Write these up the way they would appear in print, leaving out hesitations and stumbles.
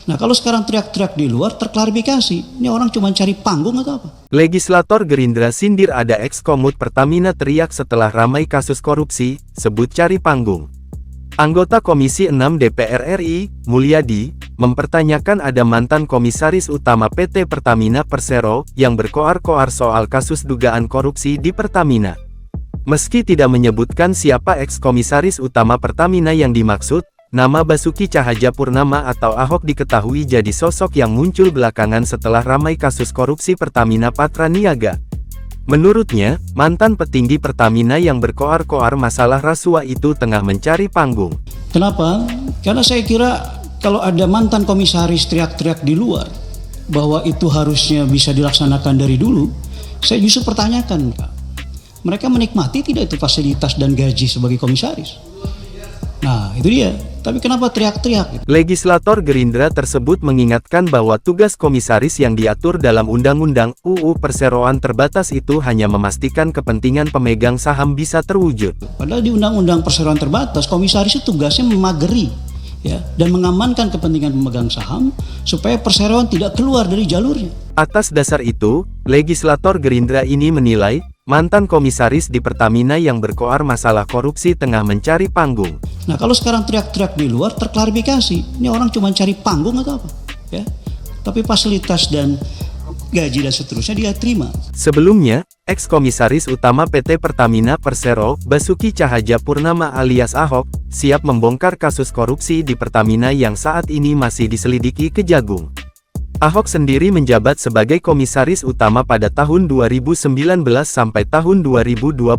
Nah kalau sekarang teriak-teriak di luar terklarifikasi, ini orang cuma cari panggung atau apa? Legislator Gerindra sindir ada ex-komut Pertamina teriak setelah ramai kasus korupsi, sebut cari panggung. Anggota Komisi 6 DPR RI, Mulyadi, mempertanyakan ada mantan Komisaris Utama PT Pertamina Persero yang berkoar-koar soal kasus dugaan korupsi di Pertamina. Meski tidak menyebutkan siapa ex-Komisaris Utama Pertamina yang dimaksud, nama Basuki Cahayapurnama atau Ahok diketahui jadi sosok yang muncul belakangan setelah ramai kasus korupsi Pertamina Patraniaga. Menurutnya, mantan petinggi Pertamina yang berkoar-koar masalah rasuah itu tengah mencari panggung. Kenapa? Karena saya kira kalau ada mantan komisaris teriak-teriak di luar, bahwa itu harusnya bisa dilaksanakan dari dulu, saya justru pertanyakan, mereka menikmati tidak itu fasilitas dan gaji sebagai komisaris? Nah, itu dia. Tapi kenapa teriak-teriak? Legislator Gerindra tersebut mengingatkan bahwa tugas komisaris yang diatur dalam Undang-Undang UU Perseroan Terbatas itu hanya memastikan kepentingan pemegang saham bisa terwujud. Padahal di Undang-Undang Perseroan Terbatas, komisaris itu tugasnya memageri, ya, dan mengamankan kepentingan pemegang saham supaya perseroan tidak keluar dari jalurnya. Atas dasar itu, legislator Gerindra ini menilai, mantan komisaris di Pertamina yang berkoar masalah korupsi tengah mencari panggung. Nah kalau sekarang teriak-teriak di luar terklarifikasi, ini orang cuma cari panggung atau apa? Ya, tapi fasilitas dan gaji dan seterusnya dia terima. Sebelumnya, ex-komisaris utama PT Pertamina Persero, Basuki Cahayapurnama alias Ahok, siap membongkar kasus korupsi di Pertamina yang saat ini masih diselidiki Kejagung. Ahok sendiri menjabat sebagai komisaris utama pada tahun 2019 sampai tahun 2024,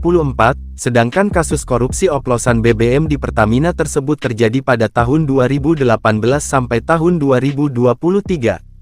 sedangkan kasus korupsi oplosan BBM di Pertamina tersebut terjadi pada tahun 2018 sampai tahun 2023.